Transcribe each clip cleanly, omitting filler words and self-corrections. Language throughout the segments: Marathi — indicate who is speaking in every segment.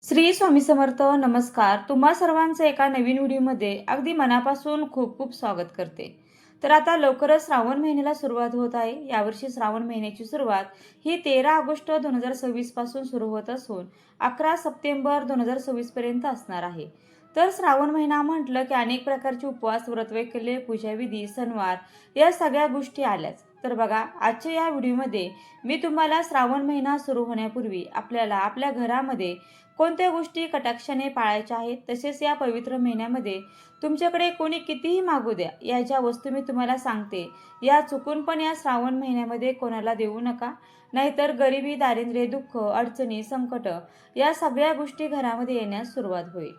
Speaker 1: श्री स्वामी समर्थ. नमस्कार. तुम्हा सर्वांचं एका नवीन व्हिडिओमध्ये अगदी मनापासून खूप खूप स्वागत करते. तर आता लवकरच श्रावण महिन्याला सुरुवात होत आहे. यावर्षी श्रावण महिन्याची सुरुवात ही 13 ऑगस्ट 2026 पासून सुरू होत असून 11 सप्टेंबर 2026 पर्यंत असणार आहे. तर श्रावण महिना म्हटलं की अनेक प्रकारचे उपवास, व्रतवैकल्ये, पूजाविधी, सणवार या सगळ्या गोष्टी आल्याच. तर बघा, आजच्या या व्हिडिओमध्ये मी तुम्हाला श्रावण महिना सुरू होण्यापूर्वी आपल्याला आपल्या घरामध्ये कोणत्या गोष्टी कटाक्षाने पाळायच्या आहेत, तसेच या पवित्र महिन्यामध्ये तुमच्याकडे कोणी कितीही मागू द्या, या ज्या वस्तू मी तुम्हाला सांगते या चुकून पण या श्रावण महिन्यामध्ये कोणाला देऊ नका. नाहीतर गरिबी, दारिद्र्य, दुःख, अडचणी, संकट या सगळ्या गोष्टी घरामध्ये येण्यास सुरुवात होईल.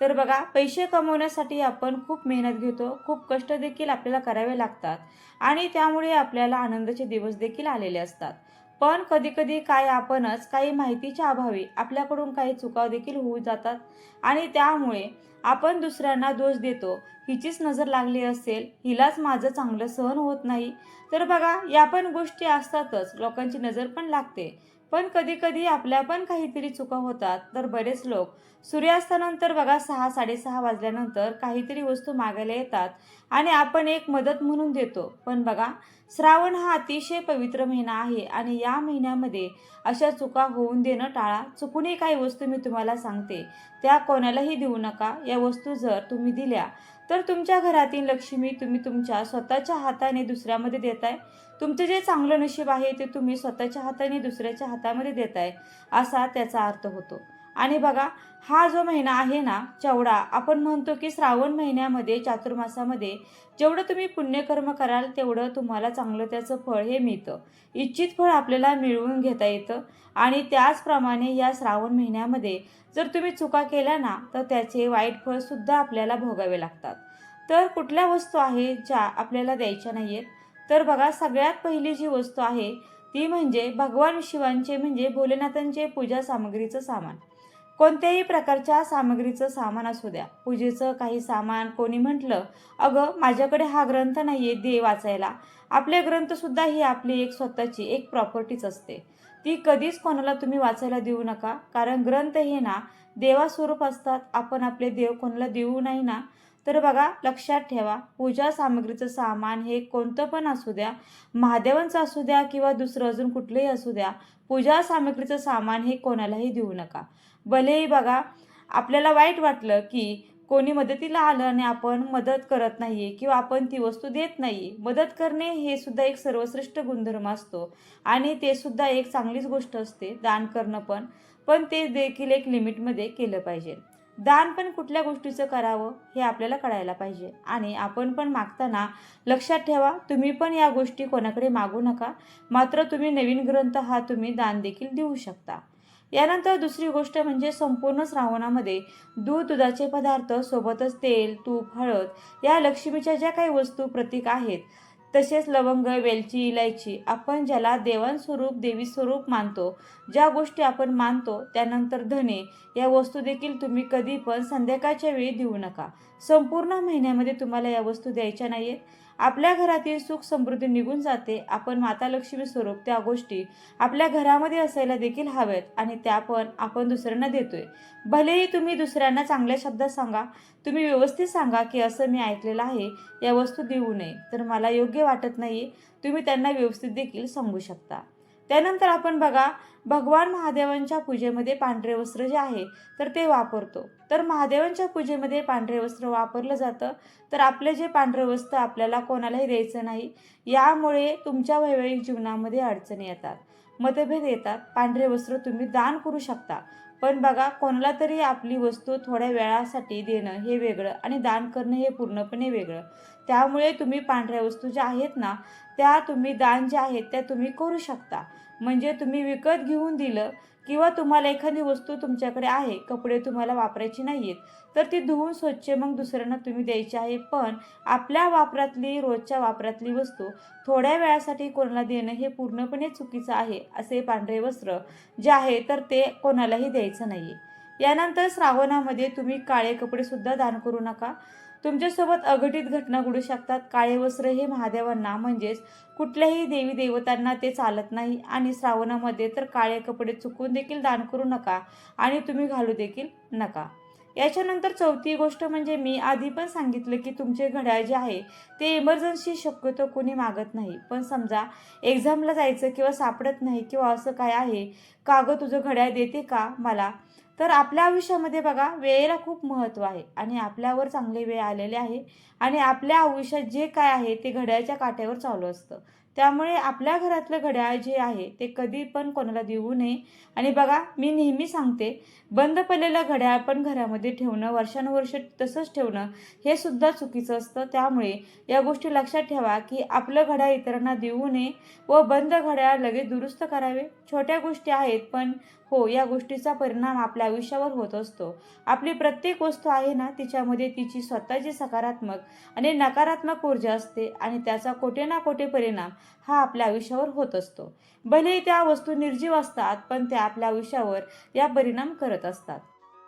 Speaker 1: तर बघा, पैसे कमवण्यासाठी आपण खूप मेहनत घेतो, खूप कष्ट देखील आपल्याला करावे लागतात आणि त्यामुळे आपल्याला आनंदाचे दिवस देखील आलेले असतात. पण कधी-कधी काय आपणच काही माहितीच्या अभावी आपल्याकडून काही चुका देखील होऊ जातात आणि त्यामुळे आपण दुसऱ्यांना दोष देतो. हिचीच नजर लागली असेल, हिलाच माझं चांगलं सहन होत नाही. तर बघा, या पण गोष्टी असतातच, लोकांची नजर पण लागते. पण कधी-कधी आपल्या पण काहीतरी चुका होतात. तर बरेच लोक सूर्यास्तानंतर बघा 6-6:30 वाजल्यानंतर काहीतरी वस्तू मागायला येतात आणि आपण एक मदत म्हणून देतो. पण बघा, श्रावण हा अतिशय पवित्र महिना आहे आणि या महिन्यामध्ये अशा चुका होऊन देणं टाळा. चुकूनही काही वस्तू मी तुम्हाला सांगते त्या कोणालाही देऊ नका. या वस्तू जर तुम्ही दिल्या तर तुमच्या घरातील लक्ष्मी तुम्ही तुमच्या स्वतःच्या हाताने दुसऱ्यामध्ये देताय. तुमचं जे चांगलं नशीब आहे ते तुम्ही स्वतःच्या हाताने दुसऱ्याच्या हातामध्ये देताय, असा त्याचा अर्थ होतो. आणि बघा, हा जो महिना आहे ना चवडा, आपण म्हणतो की श्रावण महिन्यामध्ये चातुर्मासामध्ये जेवढं तुम्ही पुण्यकर्म कराल तेवढं तुम्हाला चांगलं त्याचं फळ हे मिळतं. इच्छित फळ आपल्याला मिळवून घेता येतं आणि त्याचप्रमाणे या श्रावण महिन्यामध्ये जर तुम्ही चुका केल्या ना तर त्याचे वाईट फळ सुद्धा आपल्याला भोगावे लागतात. तर कुठल्या वस्तू आहे ज्या आपल्याला द्यायच्या नाहीयेत? तर बघा, सगळ्यात पहिली जी वस्तू आहे ती म्हणजे भगवान शिवांचे म्हणजे भोलेनाथांचे पूजा सामग्रीचं सामान. कोणत्याही प्रकारच्या सामग्रीचं सामान असू द्या, पूजेचं काही सामान. कोणी म्हटलं, अगं माझ्याकडे हा ग्रंथ नाहीये, दे वाचायला. आपले ग्रंथसुद्धा ही आपली एक स्वतःची एक प्रॉपर्टीच असते. ती कधीच कोणाला तुम्ही वाचायला देऊ नका, कारण ग्रंथ हे ना देवास्वरूप असतात. आपण आपले देव कोणाला देऊ नाही ना. तर बघा, लक्षात ठेवा, पूजा सामग्रीचं सामान हे कोणतं पण असू द्या, महादेवांचं असू द्या किंवा दुसरं अजून कुठलंही असू द्या, पूजा सामग्रीचं सामान हे कोणालाही देऊ नका. भलेही बघा, आपल्याला वाईट वाटलं की कोणी मदतीला आलं आणि आपण मदत करत नाहीये किंवा आपण ती वस्तू देत नाहीये. मदत करणे हे सुद्धा एक सर्वश्रेष्ठ गुणधर्म असतो आणि ते सुद्धा एक चांगलीच गोष्ट असते, दान करणं पण. पण ते देखील एक लिमिटमध्ये केलं पाहिजे. दान पण कुठल्या गोष्टीचं करावं हे आपल्याला कळायला पाहिजे. आणि आपण पण मागताना लक्षात ठेवा, तुम्ही पण या गोष्टी कोणाकडे मागू नका. मात्र तुम्ही नवीन ग्रंथ हा तुम्ही दान देखील देऊ शकता. यानंतर दुसरी गोष्ट म्हणजे संपूर्ण श्रावणामध्ये दूध, दुधाचे पदार्थ, सोबतच तेल, तूप, हळद या लक्ष्मीच्या ज्या काही वस्तू प्रतीक आहेत, तसेच लवंग, वेलची, इलायची, आपण ज्याला देवांस्वरूप, देवी स्वरूप मानतो, ज्या गोष्टी आपण मानतो, त्यानंतर धने या वस्तू देखील तुम्ही कधी पण संध्याकाळच्या वेळी देऊ नका. संपूर्ण महिन्यामध्ये तुम्हाला या वस्तू द्यायच्या नाहीयेत. आपल्या घरातील सुख समृद्धी निघून जाते. आपण माता लक्ष्मी स्वरूप त्या गोष्टी आपल्या घरामध्ये असायला देखील हव्यात आणि त्या पण आपण दुसऱ्यांना देतोय. भलेही तुम्ही दुसऱ्यांना चांगल्या शब्दात सांगा, तुम्ही व्यवस्थित सांगा की असं मी ऐकलेलं आहे, या वस्तू देऊ नये, तर मला योग्य वाटत नाहीये. तुम्ही त्यांना व्यवस्थित देखील सांगू शकता. त्यानंतर आपण बघा, भगवान महादेवांच्या पूजेमध्ये पांढरे वस्त्र जे आहे तर ते वापरतो. तर महादेवांच्या पूजेमध्ये पांढरे वस्त्र वापरलं जातं. तर आपले जे पांढरे वस्त्र आपल्याला कोणालाही द्यायचं नाही. यामुळे तुमच्या वैवाहिक जीवनामध्ये अडचणी येतात, मतभेद येतात. पांढरे वस्त्र तुम्ही दान करू शकता, पण बघा, कोणाला तरी आपली वस्तू थोड्या वेळासाठी देणं हे वेगळं आणि दान करणं हे पूर्णपणे वेगळं. त्यामुळे तुम्ही पांढऱ्या वस्तू ज्या आहेत ना त्या तुम्ही दान ज्या आहेत त्या तुम्ही करू शकता. म्हणजे तुम्ही विकत घेऊन दिलं किंवा तुम्हाला एखादी वस्तू तुमच्याकडे आहे, कपडे तुम्हाला वापरायची नाहीयेत, तर ती धुवून स्वच्छ मग दुसऱ्यांना तुम्ही द्यायची आहे. पण आपल्या वापरातली, रोजच्या वापरातली वस्तू थोड्या वेळासाठी कोणाला देणं हे पूर्णपणे चुकीचं आहे. असे पांढरे वस्त्र जे आहे तर ते कोणालाही द्यायचं नाहीये. यानंतर श्रावणामध्ये तुम्ही काळे कपडे सुद्धा दान करू नका. तुमच्यासोबत अघटित घटना घडू शकतात. काळे वस्त्र हे महादेवांना म्हणजेच कुठल्याही देवी देवतांना ते चालत नाही आणि श्रावणामध्ये तर काळे कपडे चुकून देखील दान करू नका आणि तुम्ही घालू देखील नका. याच्यानंतर चौथी गोष्ट म्हणजे मी आधी पण सांगितलं की तुमचे घड्याळ जे आहे ते इमर्जन्सी शक्यतो कोणी मागत नाही. पण समजा एक्झामला जायचं किंवा सापडत नाही किंवा असं काय आहे, का गं तुझं घड्याळ देते का मला? तर आपल्या आयुष्यामध्ये बघा वेळेला खूप महत्त्व आहे आणि आपल्यावर चांगले वेळ आलेले आहे आणि आपल्या आयुष्यात जे काय आहे ते घड्याळाच्या काट्यावर चालू असतं. त्यामुळे आपल्या घरातलं घड्याळ जे आहे ते कधी पण कोणाला देऊ नये. आणि बघा मी नेहमी सांगते, बंद पडलेलं घड्याळ पण घरामध्ये ठेवणं, वर्षानुवर्ष तसंच ठेवणं हे सुद्धा चुकीचं असतं. त्यामुळे या गोष्टी लक्षात ठेवा की आपलं घड्याळ इतरांना देऊ नये व बंद घड्याळ लगेच दुरुस्त करावे. छोट्या गोष्टी आहेत पण हो, या गोष्टीचा परिणाम आपल्या आयुष्यावर होत असतो. आपली प्रत्येक वस्तू आहे ना तिच्यामध्ये तिची स्वतःची सकारात्मक आणि नकारात्मक ऊर्जा असते आणि त्याचा कोठे ना कोठे परिणाम हा आपल्या आयुष्यावर होत असतो. भले त्या वस्तू निर्जीव असतात पण त्या आपल्या आयुष्यावर या परिणाम करत असतात.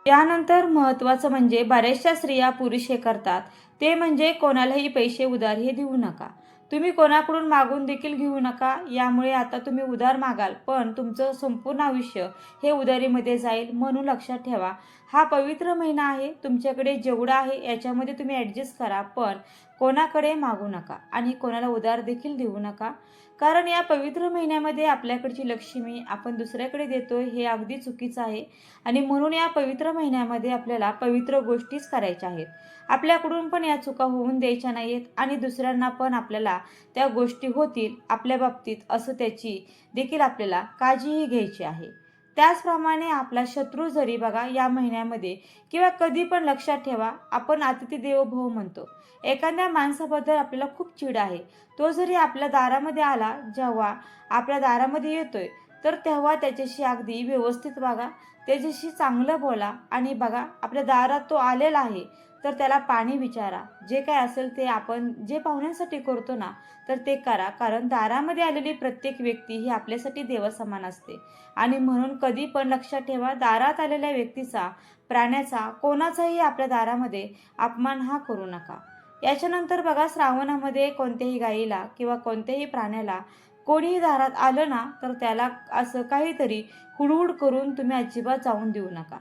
Speaker 1: यानंतर महत्त्वाचं म्हणजे बऱ्याचशा स्त्रिया पुरुष हे करतात ते म्हणजे कोणालाही पैसे उधार हे देऊ नका. तुम्ही कोणाकडून मागून देखील घेऊ नका. यामुळे आता तुम्ही उधार मागाल पण तुमचं संपूर्ण आयुष्य हे उधारीमध्ये जाईल. म्हणून लक्षात ठेवा, हा पवित्र महिना आहे, तुमच्याकडे जेवढं आहे याच्यामध्ये तुम्ही ॲडजस्ट करा पण कोणाकडे मागू नका आणि कोणाला उधार देखील देऊ नका. कारण या पवित्र महिन्यामध्ये आपल्याकडची लक्ष्मी आपण दुसऱ्याकडे देतोय हे अगदी चुकीचं आहे आणि म्हणून या पवित्र महिन्यामध्ये आपल्याला पवित्र गोष्टीच करायच्या आहेत. आपल्याकडून पण या चुका होऊन द्यायच्या नाहीत आणि दुसऱ्यांना पण आपल्याला त्या गोष्टी होतील आपल्या बाबतीत असं त्याची देखील आपल्याला काळजीही घ्यायची आहे. त्याचप्रमाणे आपला शत्रू जरी बघा या महिन्यामध्ये किंवा कधी पण लक्षात ठेवा, आपण अतिथी देवो भव म्हणतो. एखाद्या माणसाबद्दल आपल्याला खूप चीड आहे, तो जरी आपल्या दारामध्ये आला, जेव्हा आपल्या दारामध्ये येतोय तर तेव्हा त्याच्याशी अगदी व्यवस्थित वागा, त्याच्याशी चांगलं बोला आणि बघा आपल्या दारात तो आलेला आहे तर त्याला पाणी विचारा. जे काय असेल ते आपण जे पाहुण्यांसाठी करतो ना तर ते करा. कारण दारामध्ये आलेली प्रत्येक व्यक्ती ही आपल्यासाठी देवासमान असते आणि म्हणून कधी पण लक्षात ठेवा, दारात आलेल्या व्यक्तीचा, प्राण्याचा, कोणाचाही आपल्या दारामध्ये अपमान हा करू नका. याच्यानंतर बघा श्रावणामध्ये कोणत्याही गाईला किंवा कोणत्याही प्राण्याला कोणीही दारात आलं ना तर त्याला असं काहीतरी हुडहुड करून तुम्ही अजिबात जाऊन देऊ नका.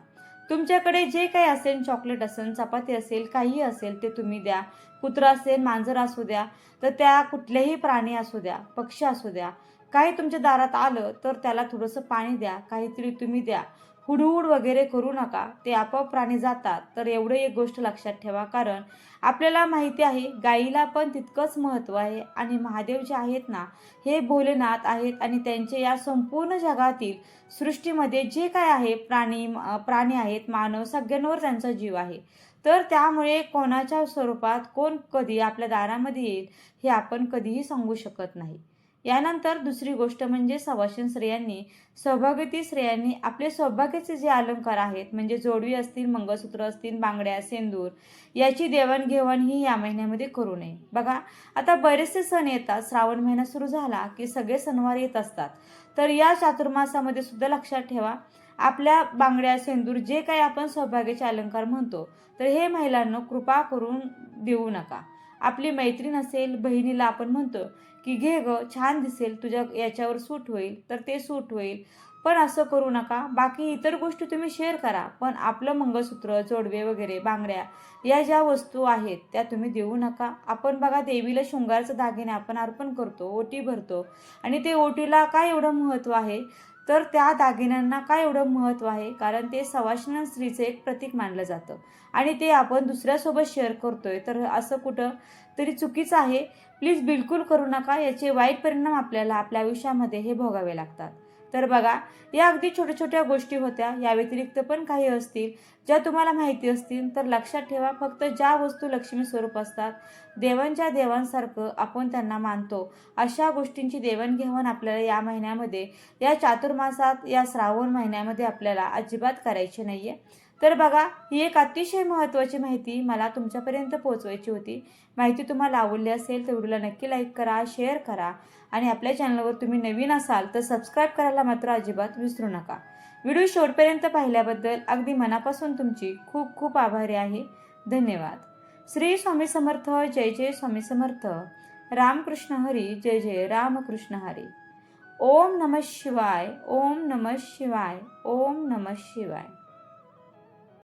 Speaker 1: तुमच्याकडे जे काही असेल, चॉकलेट असेल, चपाती असेल, काही असेल ते तुम्ही द्या. कुत्रा असेल, मांजर असू द्या, तर त्या कुठलेही प्राणी असू द्या, पक्षी असू द्या, काही तुमच्या दारात आलं तर त्याला थोडंसं पाणी द्या, काहीतरी तुम्ही द्या. हुडहुड वगैरे करू नका, ते आपोआप प्राणी जातात. तर एवढं एक गोष्ट लक्षात ठेवा, कारण आपल्याला माहिती आहे गाईला पण तितकंच महत्त्व आहे आणि महादेव जे आहेत ना हे भोलेनाथ आहेत आणि त्यांचे या संपूर्ण जगातील सृष्टीमध्ये जे काय आहे प्राणी आहेत, मानव सगळ्यांवर त्यांचा जीव आहे. तर त्यामुळे कोणाच्या स्वरूपात कोण कधी आपल्या दारामध्ये येईल हे आपण कधीही सांगू शकत नाही. यानंतर दुसरी गोष्ट म्हणजे सवाशीण स्त्रियांनी, सौभाग्यवती स्त्रियांनी आपले सौभाग्याचे जे अलंकार आहेत म्हणजे जोडवी असतील, मंगळसूत्र असतील, बांगड्या, सिंदूर याची देवाणघेवाण ही या महिन्यामध्ये करू नये. बघा आता बरेचसे सण येतात, श्रावण महिना सुरू झाला की सगळे सणवार येत असतात. तर या चातुर्मासामध्ये सुद्धा लक्षात ठेवा, आपल्या बांगड्या, सिंदूर जे काही आपण सौभाग्याचे अलंकार म्हणतो तर हे महिलांना कृपा करून देऊ नका. आपली मैत्रीण असेल, बहिणीला आपण म्हणतो की घे ग, छान दिसेल, तुझ्या याच्यावर सूट होईल, तर ते सूट होईल, पण असं करू नका. बाकी इतर गोष्टी तुम्ही शेअर करा पण आपलं मंगळसूत्र, जोडवे वगैरे, बांगड्या या ज्या वस्तू आहेत त्या तुम्ही देऊ नका. आपण बघा देवीला शृंगारचं दागिने आपण अर्पण करतो, ओटी भरतो आणि ते ओटीला काय एवढं महत्त्व आहे, तर त्या दागिन्यांना काय एवढं महत्त्व आहे, कारण ते सवाष्ण स्त्रीचं एक प्रतीक मानलं जातं आणि ते आपण दुसऱ्यासोबत शेअर करतोय तर असं कुठं तरी चुकीचं आहे. प्लीज बिलकुल करू नका, याचे वाईट परिणाम आपल्याला आपल्या आयुष्यामध्ये हे भोगावे लागतात. तर बघा या अगदी छोट्या छोट्या गोष्टी होत्या, या व्यतिरिक्त पण काही असतील ज्या तुम्हाला माहिती असतील तर लक्षात ठेवा, फक्त ज्या वस्तू लक्ष्मी स्वरूप असतात, देवांच्या देवांसारखं आपण त्यांना मानतो, अशा गोष्टींची देवाणघेवाण आपल्याला या महिन्यामध्ये, या चातुर्मासात, या श्रावण महिन्यामध्ये आपल्याला अजिबात करायची नाहीये. तर बघा ही एक अतिशय महत्त्वाची माहिती मला तुमच्यापर्यंत पोहोचवायची होती. माहिती तुम्हाला आवडली असेल तर व्हिडिओला नक्की लाईक करा, शेअर करा आणि आपल्या चॅनलवर तुम्ही नवीन असाल तर सबस्क्राईब करायला मात्र अजिबात विसरू नका. व्हिडिओ शेवटपर्यंत पाहिल्याबद्दल अगदी मनापासून तुमची खूप खूप आभारी आहे. धन्यवाद. श्री स्वामी समर्थ. जय जय स्वामी समर्थ. रामकृष्ण हरी. जय जय रामकृष्ण हरी. ओम नमः शिवाय. ओम नमः शिवाय. ओम नमः शिवाय.